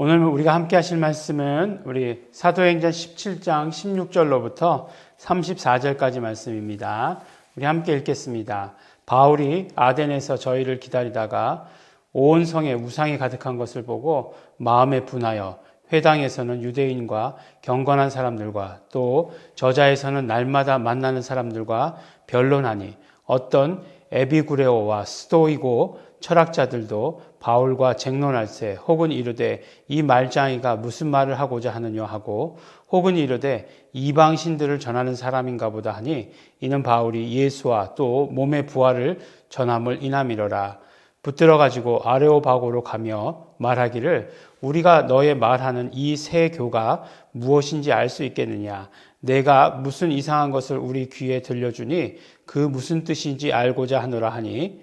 오늘 우리가 함께 하실 말씀은 우리 사도행전 17장 16절로부터 34절까지 말씀입니다. 우리 함께 읽겠습니다. 바울이 아덴에서 저희를 기다리다가 온 성에 우상이 가득한 것을 보고 마음에 분하여 회당에서는 유대인과 경건한 사람들과 또 저자에서는 날마다 만나는 사람들과 변론하니 어떤 에비구레오와 스토이고 철학자들도 바울과 쟁론할세 혹은 이르되 이 말장이가 무슨 말을 하고자 하느냐 하고 혹은 이르되 이방신들을 전하는 사람인가 보다 하니 이는 바울이 예수와 또 몸의 부활을 전함을 인함이로라. 붙들어 가지고 아레오바고로 가며 말하기를 우리가 너의 말하는 이 새 교가 무엇인지 알 수 있겠느냐. 내가 무슨 이상한 것을 우리 귀에 들려주니 그 무슨 뜻인지 알고자 하노라 하니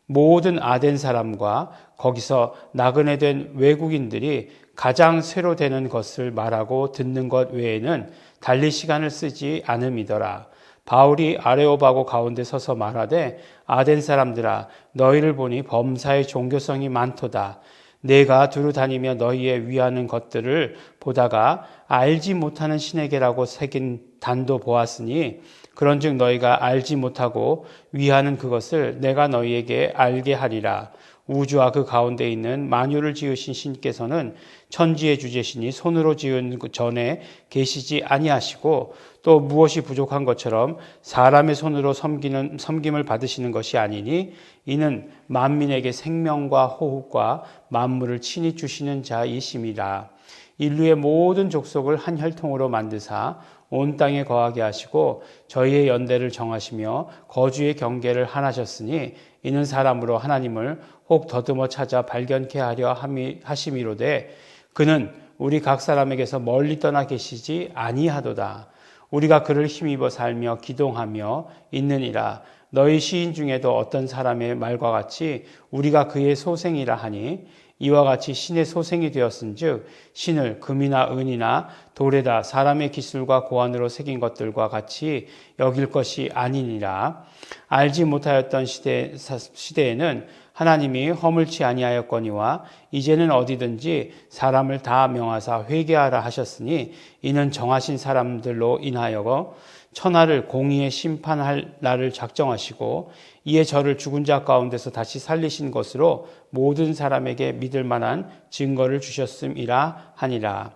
모든 아덴 사람과 거기서 나그네 된 외국인들이 가장 쇠로 되는 것을 말하고 듣는 것 외에는 달리 시간을 쓰지 않음이더라. 바울이 아레오바고 가운데 서서 말하되 아덴 사람들아 너희를 보니 범사의 종교성이 많도다. 내가 두루 다니며 너희의 위하는 것들을 보다가 알지 못하는 신에게라고 새긴 단도 보았으니 그런즉 너희가 알지 못하고 위하는 그것을 내가 너희에게 알게 하리라. 우주와 그 가운데 있는 만유를 지으신 신께서는 천지의 주제시니 손으로 지은 전에 계시지 아니하시고 또 무엇이 부족한 것처럼 사람의 손으로 섬김을 받으시는 것이 아니니 이는 만민에게 생명과 호흡과 만물을 친히 주시는 자이심이라. 인류의 모든 족속을 한 혈통으로 만드사 온 땅에 거하게 하시고 저희의 연대를 정하시며 거주의 경계를 하나셨으니 이는 사람으로 하나님을 혹 더듬어 찾아 발견케 하려 하심이로되 그는 우리 각 사람에게서 멀리 떠나 계시지 아니하도다. 우리가 그를 힘입어 살며 기동하며 있느니라. 너희 시인 중에도 어떤 사람의 말과 같이 우리가 그의 소생이라 하니 이와 같이 신의 소생이 되었은즉 신을 금이나 은이나 돌에다 사람의 기술과 고안으로 새긴 것들과 같이 여길 것이 아니니라. 알지 못하였던 시대에는 하나님이 허물치 아니하였거니와 이제는 어디든지 사람을 다 명하사 회개하라 하셨으니 이는 정하신 사람들로 인하여 천하를 공의에 심판할 날을 작정하시고 이에 저를 죽은 자 가운데서 다시 살리신 것으로 모든 사람에게 믿을 만한 증거를 주셨음이라 하니라.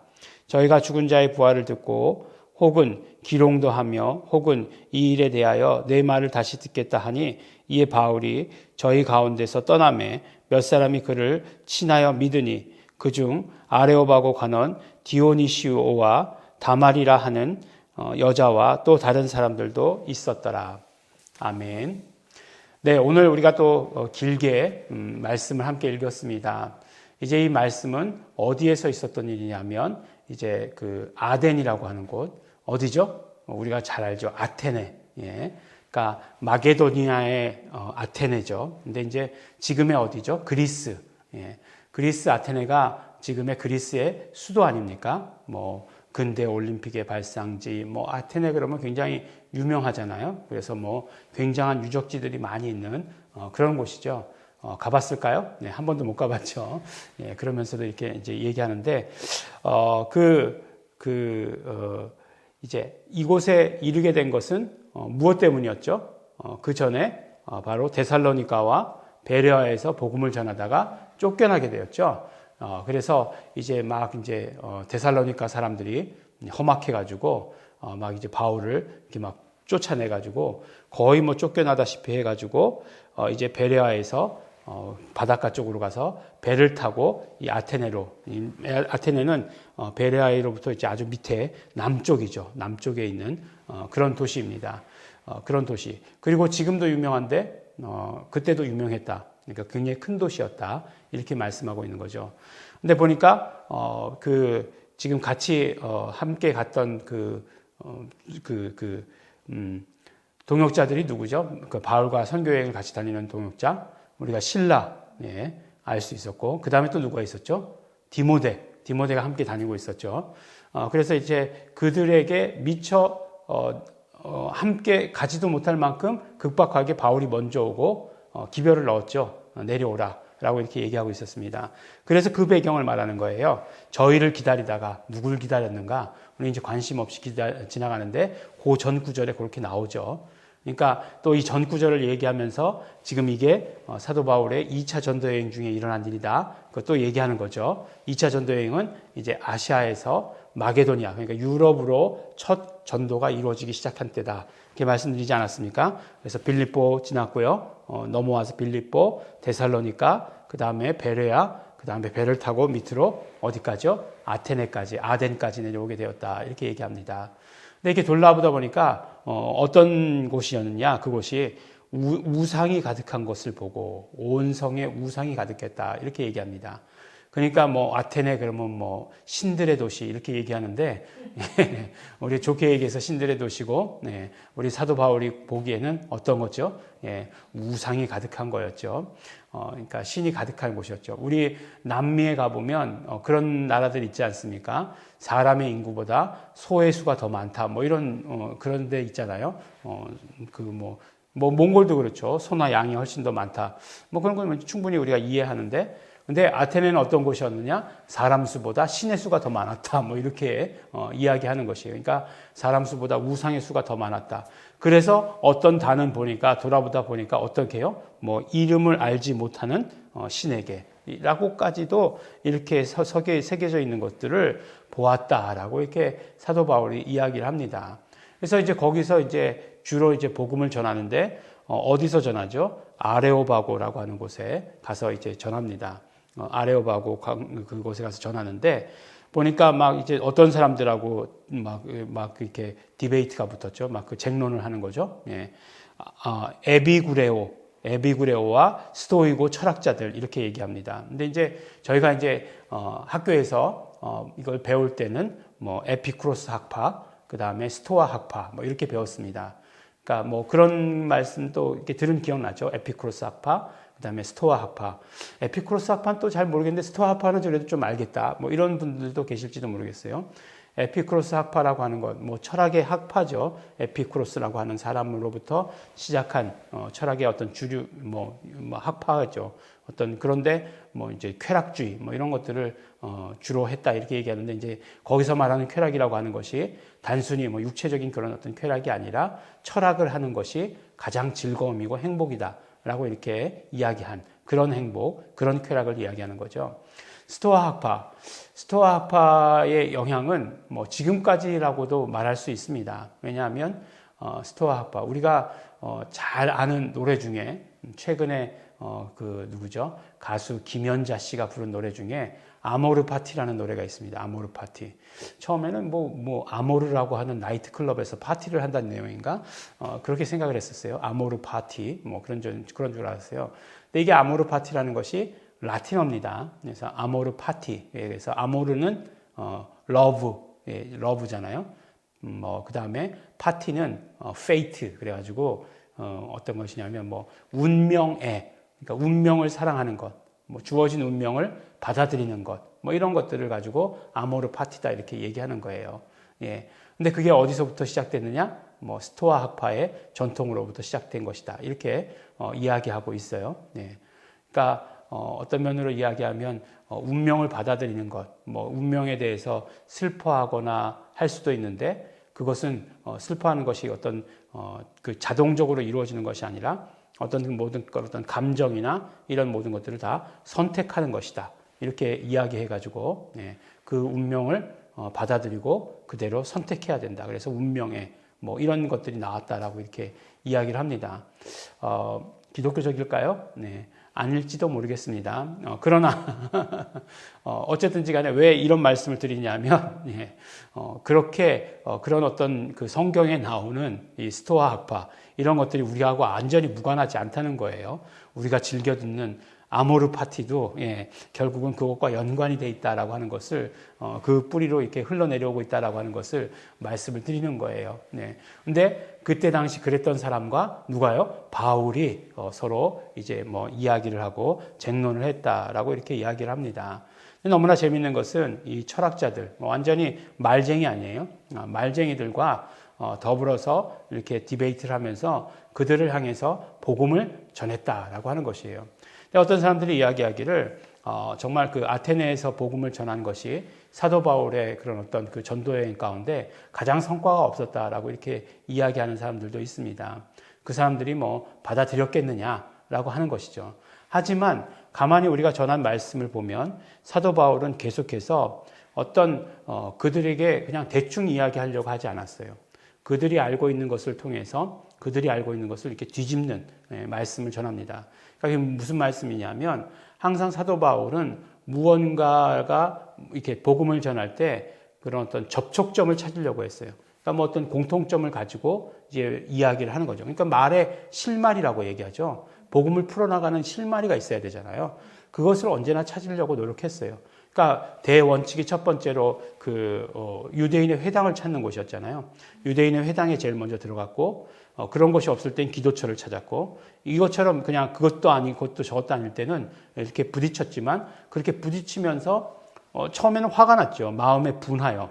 저희가 죽은 자의 부활을 듣고 혹은 기롱도 하며 혹은 이 일에 대하여 내 말을 다시 듣겠다 하니 이에 바울이 저희 가운데서 떠나매 몇 사람이 그를 친하여 믿으니 그중 아레오바고 관원 디오니시오와 다말이라 하는 여자와 또 다른 사람들도 있었더라. 아멘. 네, 오늘 우리가 또 길게 말씀을 함께 읽었습니다. 이제 이 말씀은 어디에서 있었던 일이냐면 이제 그 아덴이라고 하는 곳 어디죠? 우리가 잘 알죠. 아테네. 예. 그러니까 마게도니아의 아테네죠. 근데 이제 지금의 어디죠? 그리스. 예. 그리스 아테네가 지금의 그리스의 수도 아닙니까? 뭐 근대 올림픽의 발상지, 뭐 아테네 그러면 굉장히 유명하잖아요. 그래서 뭐 굉장한 유적지들이 많이 있는 그런 곳이죠. 가봤을까요? 네, 한 번도 못 가봤죠. 예, 그러면서도 이렇게 이제 얘기하는데 이제 이곳에 이르게 된 것은 무엇 때문이었죠? 그 전에 바로 데살로니가와 베레아에서 복음을 전하다가 쫓겨나게 되었죠. 그래서 이제 막 이제 데살로니가 사람들이 험악해가지고 막 이제 바울을 이렇게 막 쫓아내가지고 거의 뭐 쫓겨나다시피 해가지고 이제 베레아에서 바닷가 쪽으로 가서 배를 타고 이 아테네로, 아테네는 베레아로부터 이제 아주 밑에 남쪽이죠. 남쪽에 있는 그런 도시입니다. 그런 도시. 그리고 지금도 유명한데 그때도 유명했다. 그러니까 굉장히 큰 도시였다. 이렇게 말씀하고 있는 거죠. 근데 보니까 지금 같이 함께 갔던 동역자들이 누구죠? 그 바울과 선교 여행을 같이 다니는 동역자. 우리가 신라, 예, 알 수 있었고, 그 다음에 또 누가 있었죠? 디모데가 함께 다니고 있었죠. 그래서 이제 그들에게 미처 함께 가지도 못할 만큼 급박하게 바울이 먼저 오고 기별을 넣었죠. 내려오라 라고 이렇게 얘기하고 있었습니다. 그래서 그 배경을 말하는 거예요. 저희를 기다리다가 누굴 기다렸는가? 우리 이제 관심 없이 지나가는데 그 전 구절에 그렇게 나오죠. 그러니까 또 이 전 구절을 얘기하면서 지금 이게 사도 바울의 2차 전도 여행 중에 일어난 일이다. 그것도 얘기하는 거죠. 2차 전도 여행은 이제 아시아에서 마게도니아, 그러니까 유럽으로 첫 전도가 이루어지기 시작한 때다. 이렇게 말씀드리지 않았습니까? 그래서 빌립보 지났고요. 넘어와서 빌립보, 데살로니가, 그 다음에 베레아, 그 다음에 배를 타고 밑으로 어디까지요? 아테네까지, 아덴까지 내려오게 되었다. 이렇게 얘기합니다. 근데 이렇게 돌아보다 보니까 어떤 곳이었느냐? 그곳이 우상이 가득한 것을 보고 온 성에 우상이 가득했다. 이렇게 얘기합니다. 그러니까 뭐 아테네 그러면 뭐 신들의 도시 이렇게 얘기하는데 우리 좋게 얘기해서 신들의 도시고 우리 사도 바울이 보기에는 어떤 거죠? 우상이 가득한 거였죠. 그러니까 신이 가득한 곳이었죠. 우리 남미에 가보면 그런 나라들 있지 않습니까? 사람의 인구보다 소의 수가 더 많다. 뭐 이런 그런 데 있잖아요. 뭐 몽골도 그렇죠. 소나 양이 훨씬 더 많다. 뭐 그런 건 충분히 우리가 이해하는데 근데 아테네는 어떤 곳이었느냐? 사람 수보다 신의 수가 더 많았다. 뭐 이렇게 이야기하는 것이에요. 그러니까 사람 수보다 우상의 수가 더 많았다. 그래서 어떤 단은 보니까 돌아보다 보니까 어떻게 해요? 뭐 이름을 알지 못하는 신에게 라고까지도 이렇게 새겨져 있는 것들을 보았다라고 이렇게 사도 바울이 이야기를 합니다. 그래서 이제 거기서 이제 주로 이제 복음을 전하는데 어디서 전하죠? 아레오바고라고 하는 곳에 가서 이제 전합니다. 아레오바고 그곳에 가서 전하는데 보니까 막 이제 어떤 사람들하고 막 이렇게 디베이트가 붙었죠. 막 그 쟁론을 하는 거죠. 예. 에비구레오와 스토이고 철학자들 이렇게 얘기합니다. 근데 이제 저희가 이제 학교에서 이걸 배울 때는 뭐 에피쿠로스 학파, 그 다음에 스토아 학파 뭐 이렇게 배웠습니다. 그러니까 뭐 그런 말씀도 이렇게 들은 기억나죠? 에피쿠로스 학파, 그 다음에 스토아 학파. 에피쿠로스 학파는 또 잘 모르겠는데 스토아 학파는 그래도 좀 알겠다. 뭐 이런 분들도 계실지도 모르겠어요. 에피쿠로스 학파라고 하는 것, 뭐 철학의 학파죠. 에피쿠로스라고 하는 사람으로부터 시작한 철학의 어떤 주류 뭐 학파죠. 어떤 그런데 뭐 이제 쾌락주의 뭐 이런 것들을 주로 했다 이렇게 얘기하는데 이제 거기서 말하는 쾌락이라고 하는 것이 단순히 뭐 육체적인 그런 어떤 쾌락이 아니라 철학을 하는 것이 가장 즐거움이고 행복이다라고 이렇게 이야기한 그런 행복, 그런 쾌락을 이야기하는 거죠. 스토아 학파의 영향은 뭐 지금까지라고도 말할 수 있습니다. 왜냐하면 스토아 학파 우리가 잘 아는 노래 중에 최근에 그 누구죠? 가수 김연자 씨가 부른 노래 중에 아모르 파티라는 노래가 있습니다. 아모르 파티. 처음에는 뭐 아모르라고 하는 나이트 클럽에서 파티를 한다는 내용인가? 그렇게 생각을 했었어요. 아모르 파티 뭐 그런 줄 알았어요. 근데 이게 아모르 파티라는 것이 라틴어입니다. 그래서 아모르 파티. 그래서 아모르는 러브잖아요. 그 다음에 파티는 페이트. 그래가지고 어떤 것이냐면 뭐 운명애. 그러니까 운명을 사랑하는 것, 뭐 주어진 운명을 받아들이는 것, 뭐 이런 것들을 가지고 아모르 파티다 이렇게 얘기하는 거예요. 예. 근데 그게 어디서부터 시작됐느냐? 뭐 스토아 학파의 전통으로부터 시작된 것이다. 이렇게 이야기하고 있어요. 예. 그러니까 어떤 면으로 이야기하면 운명을 받아들이는 것, 뭐 운명에 대해서 슬퍼하거나 할 수도 있는데 그것은 슬퍼하는 것이 어떤 그 자동적으로 이루어지는 것이 아니라 어떤 감정이나 이런 모든 것들을 다 선택하는 것이다. 이렇게 이야기해가지고 그 운명을 받아들이고 그대로 선택해야 된다. 그래서 운명에 뭐 이런 것들이 나왔다라고 이렇게 이야기를 합니다. 기독교적일까요? 네. 아닐지도 모르겠습니다. 그러나 어쨌든지 간에 왜 이런 말씀을 드리냐면 그렇게 그런 어떤 그 성경에 나오는 이 스토아 학파 이런 것들이 우리하고 완전히 무관하지 않다는 거예요. 우리가 즐겨 듣는 아모르 파티도 결국은 그것과 연관이 돼 있다라고 하는 것을 그 뿌리로 이렇게 흘러내려오고 있다라고 하는 것을 말씀을 드리는 거예요. 근데 그때 당시 그랬던 사람과 누가요? 바울이 서로 이제 뭐 이야기를 하고 쟁론을 했다라고 이렇게 이야기를 합니다. 너무나 재밌는 것은 이 철학자들 완전히 말쟁이 아니에요? 말쟁이들과 더불어서 이렇게 디베이트를 하면서 그들을 향해서 복음을 전했다라고 하는 것이에요. 근데 어떤 사람들이 이야기하기를 정말 그 아테네에서 복음을 전한 것이 사도 바울의 그런 어떤 그 전도 여행 가운데 가장 성과가 없었다라고 이렇게 이야기하는 사람들도 있습니다. 그 사람들이 뭐 받아들였겠느냐라고 하는 것이죠. 하지만 가만히 우리가 전한 말씀을 보면 사도 바울은 계속해서 어떤 그들에게 그냥 대충 이야기하려고 하지 않았어요. 그들이 알고 있는 것을 통해서 그들이 알고 있는 것을 이렇게 뒤집는 말씀을 전합니다. 그러니까 이게 무슨 말씀이냐면 항상 사도 바울은 무언가가 이렇게 복음을 전할 때 그런 어떤 접촉점을 찾으려고 했어요. 그러니까 뭐 어떤 공통점을 가지고 이제 이야기를 하는 거죠. 그러니까 말의 실마리라고 얘기하죠. 복음을 풀어나가는 실마리가 있어야 되잖아요. 그것을 언제나 찾으려고 노력했어요. 그러니까 대원칙이 첫 번째로 유대인의 회당을 찾는 곳이었잖아요. 유대인의 회당에 제일 먼저 들어갔고 그런 것이 없을 땐 기도처를 찾았고 이것처럼 그냥 그것도 아니고 그것도 저것도 아닐 때는 이렇게 부딪혔지만 그렇게 부딪히면서 처음에는 화가 났죠. 마음에 분하여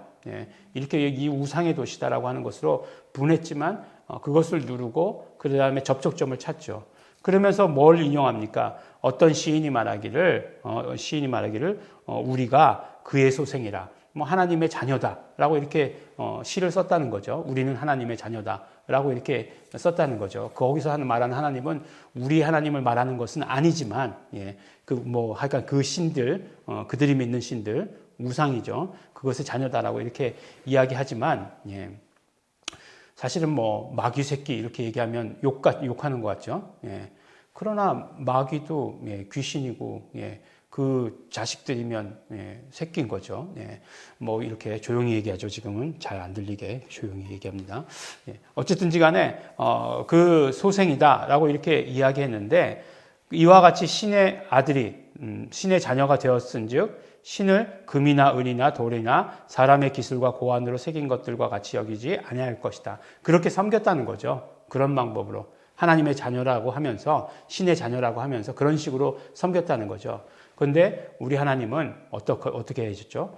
이렇게 이 우상의 도시다라고 하는 것으로 분했지만 그것을 누르고 그 다음에 접촉점을 찾죠. 그러면서 뭘 인용합니까? 어떤 시인이 말하기를 우리가 그의 소생이라, 뭐 하나님의 자녀다라고 이렇게 시를 썼다는 거죠. 우리는 하나님의 자녀다라고 이렇게 썼다는 거죠. 거기서 말하는 하나님은 우리 하나님을 말하는 것은 아니지만, 하여간 그 신들, 그들이 믿는 신들 우상이죠. 그것의 자녀다라고 이렇게 이야기하지만, 사실은 뭐 마귀 새끼 이렇게 얘기하면 욕하는 것 같죠. 그러나 마귀도 귀신이고 그 자식들이면 새끼인 거죠. 뭐 이렇게 조용히 얘기하죠. 지금은 잘 안 들리게 조용히 얘기합니다. 어쨌든지 간에 그 소생이다라고 이렇게 이야기했는데 이와 같이 신의 아들이 신의 자녀가 되었은즉 신을 금이나 은이나 돌이나 사람의 기술과 고안으로 새긴 것들과 같이 여기지 아니할 것이다. 그렇게 섬겼다는 거죠. 그런 방법으로 하나님의 자녀라고 하면서 신의 자녀라고 하면서 그런 식으로 섬겼다는 거죠. 그런데 우리 하나님은 어떻게 해주셨죠?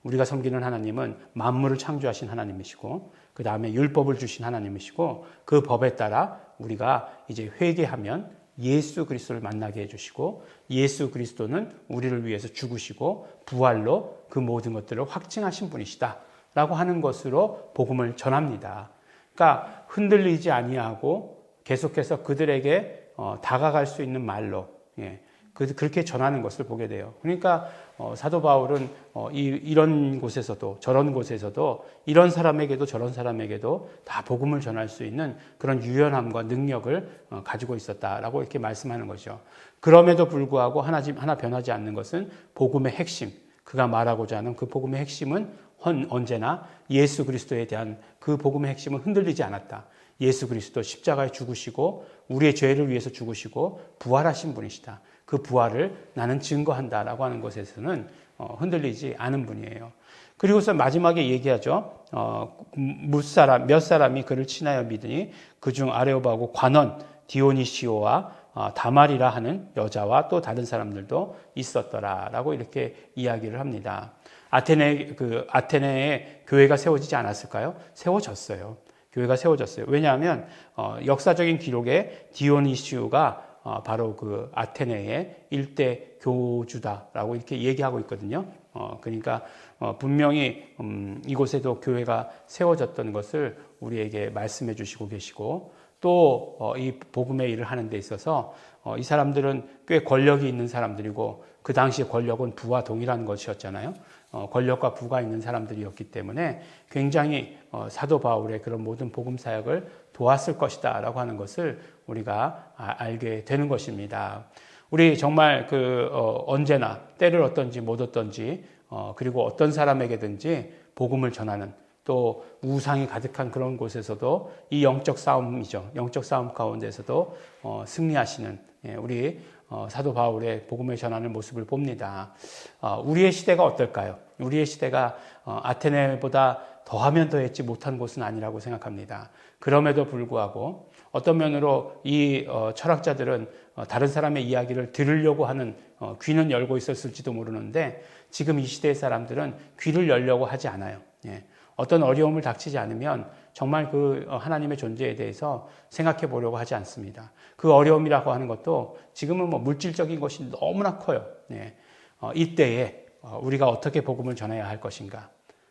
우리가 섬기는 하나님은 만물을 창조하신 하나님이시고 그 다음에 율법을 주신 하나님이시고 그 법에 따라 우리가 이제 회개하면 예수 그리스도를 만나게 해주시고 예수 그리스도는 우리를 위해서 죽으시고 부활로 그 모든 것들을 확증하신 분이시다 라고 하는 것으로 복음을 전합니다. 그러니까 흔들리지 아니하고 계속해서 그들에게 다가갈 수 있는 말로 그렇게 전하는 것을 보게 돼요. 그러니까 사도 바울은 이런 곳에서도 저런 곳에서도 이런 사람에게도 저런 사람에게도 다 복음을 전할 수 있는 그런 유연함과 능력을 가지고 있었다라고 이렇게 말씀하는 거죠. 그럼에도 불구하고 하나 변하지 않는 것은 복음의 핵심, 그가 말하고자 하는 그 복음의 핵심은 언제나 예수 그리스도에 대한 그 복음의 핵심은 흔들리지 않았다. 예수 그리스도 십자가에 죽으시고 우리의 죄를 위해서 죽으시고 부활하신 분이시다. 그 부활을 나는 증거한다라고 하는 것에서는 흔들리지 않은 분이에요. 그리고서 마지막에 얘기하죠. 몇 사람이 그를 친하여 믿으니 그중 아레오바하고 관원 디오니시오와 다말이라 하는 여자와 또 다른 사람들도 있었더라라고 이렇게 이야기를 합니다. 아테네에 교회가 세워지지 않았을까요? 세워졌어요. 교회가 세워졌어요. 왜냐하면 역사적인 기록에 디오니시오가 바로 그 아테네의 일대 교주다라고 이렇게 얘기하고 있거든요. 그러니까 분명히 이곳에도 교회가 세워졌던 것을 우리에게 말씀해 주시고 계시고 또 이 복음의 일을 하는 데 있어서 이 사람들은 꽤 권력이 있는 사람들이고 그 당시의 권력은 부와 동일한 것이었잖아요. 권력과 부가 있는 사람들이었기 때문에 굉장히 사도 바울의 그런 모든 복음 사역을 도왔을 것이다 라고 하는 것을 우리가 알게 되는 것입니다. 우리 정말 언제나 때를 어떤지 못 어떤지 그리고 어떤 사람에게든지 복음을 전하는 또 우상이 가득한 그런 곳에서도 이 영적 싸움이죠. 영적 싸움 가운데서도 승리하시는 우리 사도 바울의 복음을 전하는 모습을 봅니다. 우리의 시대가 어떨까요? 우리의 시대가 아테네보다 더하면 더했지 못한 곳은 아니라고 생각합니다. 그럼에도 불구하고 어떤 면으로 이 철학자들은 다른 사람의 이야기를 들으려고 하는 귀는 열고 있었을지도 모르는데 지금 이 시대의 사람들은 귀를 열려고 하지 않아요. 어떤 어려움을 닥치지 않으면 정말 그 하나님의 존재에 대해서 생각해 보려고 하지 않습니다. 그 어려움이라고 하는 것도 지금은 뭐 물질적인 것이 너무나 커요. 네. 이때에 우리가 어떻게 복음을 전해야 할 것인가.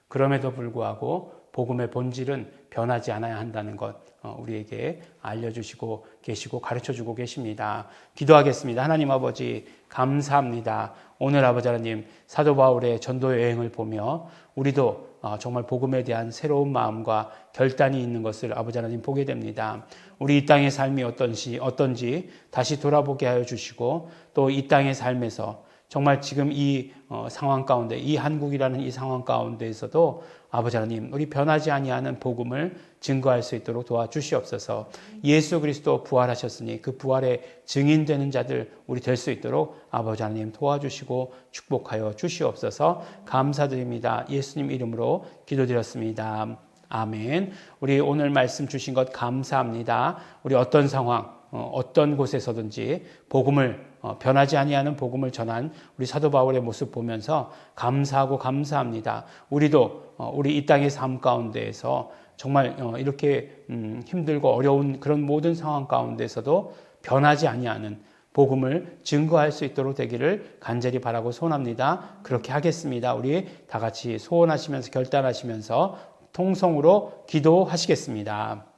그럼에도 불구하고 복음의 본질은 변하지 않아야 한다는 것 우리에게 알려주시고 계시고 가르쳐주고 계십니다. 기도하겠습니다. 하나님 아버지 감사합니다. 오늘 아버지 하나님 사도 바울의 전도 여행을 보며 우리도 정말 복음에 대한 새로운 마음과 결단이 있는 것을 아버지 하나님 보게 됩니다. 우리 이 땅의 삶이 어떤지 다시 돌아보게 하여 주시고 또 이 땅의 삶에서 정말 지금 이 상황 가운데 이 한국이라는 이 상황 가운데에서도 아버지 하나님 우리 변하지 아니하는 복음을 증거할 수 있도록 도와주시옵소서. 예수 그리스도 부활하셨으니 그 부활의 증인되는 자들 우리 될 수 있도록 아버지 하나님 도와주시고 축복하여 주시옵소서. 감사드립니다. 예수님 이름으로 기도드렸습니다. 아멘. 우리 오늘 말씀 주신 것 감사합니다. 우리 어떤 상황 어떤 곳에서든지 복음을 변하지 아니하는 복음을 전한 우리 사도 바울의 모습 보면서 감사하고 감사합니다. 우리도 우리 이 땅의 삶 가운데에서 정말 이렇게 힘들고 어려운 그런 모든 상황 가운데서도 변하지 아니하는 복음을 증거할 수 있도록 되기를 간절히 바라고 소원합니다. 그렇게 하겠습니다. 우리 다 같이 소원하시면서 결단하시면서 통성으로 기도하시겠습니다.